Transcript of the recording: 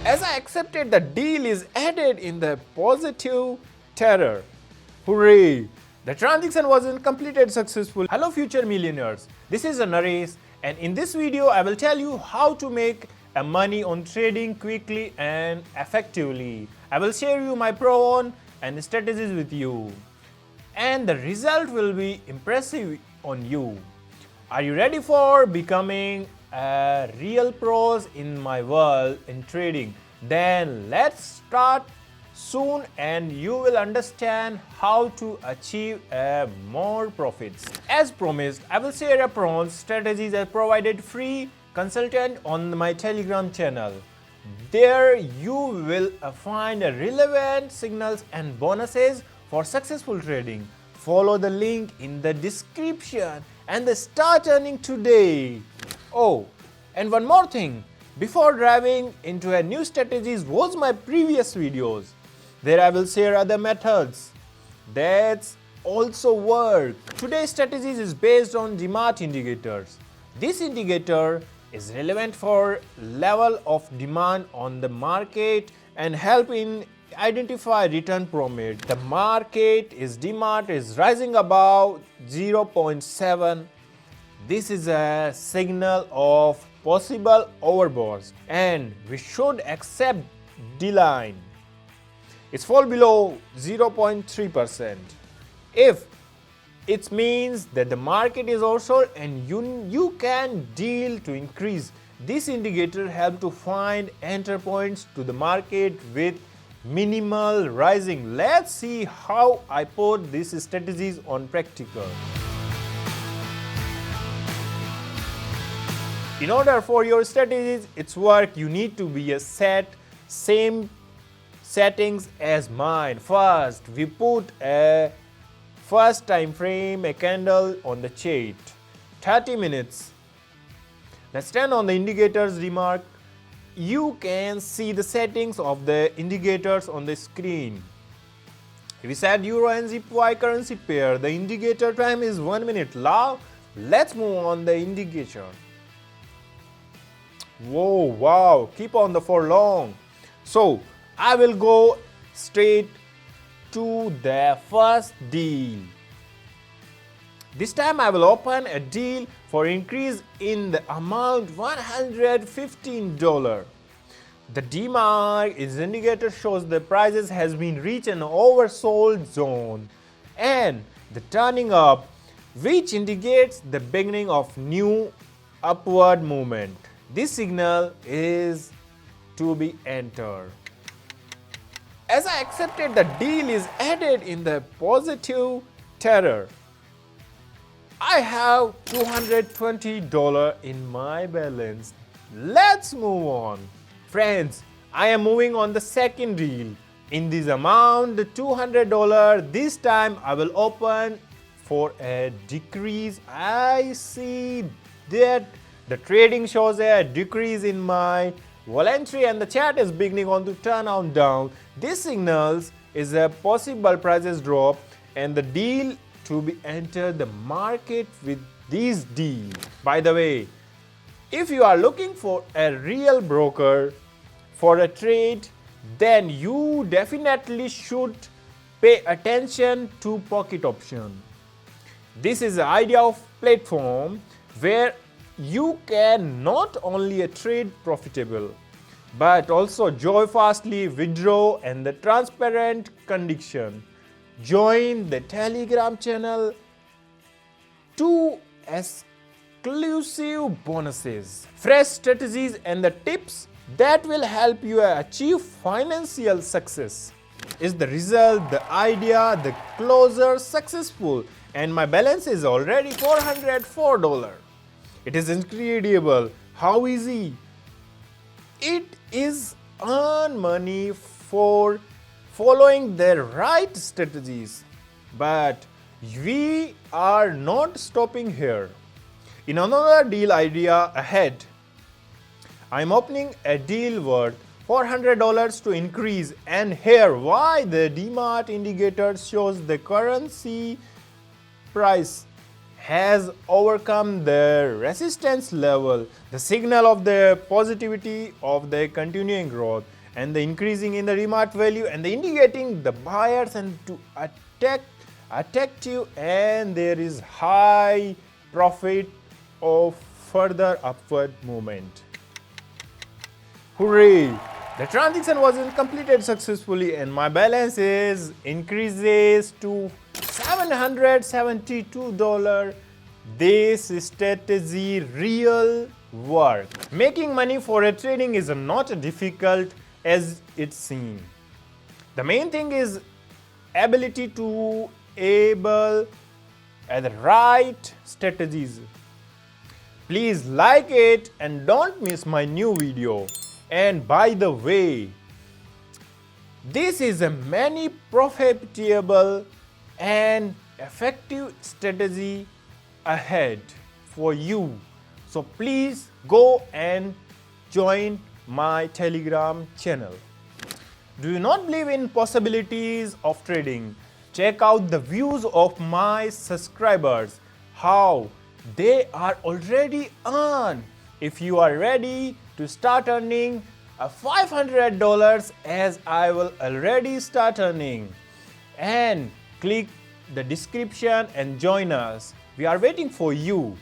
As I accepted, the deal is added in the positive terror. Hooray! The transaction wasn't completed successful. Hello future millionaires, this is Naresh, and in this video I will tell you how to make money on trading quickly and effectively. I will share you my pro and strategies with you, and the result will be impressive on you. Are you ready for becoming a real pros in my world in trading? Then let's start soon and you will understand how to achieve more profits. As promised, I will share a pro strategies I provided free consultant on my Telegram channel. There you will find relevant signals and bonuses for successful trading. Follow the link in the description and start earning today. Oh, and one more thing. Before diving into a new strategies, watch my previous videos. There I will share other methods that also work. Today's strategies is based on DMART indicators. This indicator is relevant for level of demand on the market and help in identify return promise. The market is DMART is rising above 0.7. This is a signal of possible overbought and we should accept D-line. It's fall below 0.3%. If it means that the market is oversold and you can deal to increase. This indicator helps to find enter points to the market with minimal rising. Let's see how I put these strategies on practical. In order for your strategies its work, you need to be same settings as mine. First, we put a first time frame, a candle on the chart, 30 minutes. Let's turn on the indicators remark. You can see the settings of the indicators on the screen. We set Euro and JPY currency pair. The indicator time is 1 minute. Now, let's move on the indicator. Whoa, wow, keep on the for long. So, I will go straight to the first deal. This time I will open a deal for increase in the amount $115. The DMARC indicator shows the prices has been reached an oversold zone and the turning up, which indicates the beginning of new upward movement. This signal is to be entered. As I accepted, the deal is added in the positive terror. I have $220 in my balance. Let's move on. Friends, I am moving on the second deal. In this amount, the $200, this time I will open for a decrease. I see that the trading shows a decrease in my voluntary and the chart is beginning on to turn on down. This signals is a possible prices drop and the deal to be entered the market with this deal. By the way, if you are looking for a real broker for a trade, then you definitely should pay attention to pocket option. This is the idea of platform where you can not only trade profitable but also join fastly, withdraw and the transparent condition. Join the Telegram channel to exclusive bonuses, fresh strategies and the tips that will help you achieve financial success. Is the result, the idea, the closer successful and my balance is already $404. It is incredible how easy it is earn money for following the right strategies. But we are not stopping here. In another deal idea ahead, I am opening a deal worth $400 to increase, and here why the DMART indicator shows the currency price has overcome the resistance level, the signal of the positivity of the continuing growth. and the increasing in the remark value and the indicating the buyers and to attack you, and there is high profit of further upward movement. Hooray! The transaction was completed successfully and my balance is increases to $772. This strategy real work. Making money for a trading is not difficult as it seems. The main thing is ability to able at the right strategies. Please like it and don't miss my new video. And by the way, this is a many profitable and effective strategy ahead for you. So please go and join my Telegram channel. Do you not believe in possibilities of trading? Check out the views of my subscribers, how they are already earned. If you are ready to start earning $500 as I will already start earning, and click the description and join us. We are waiting for you.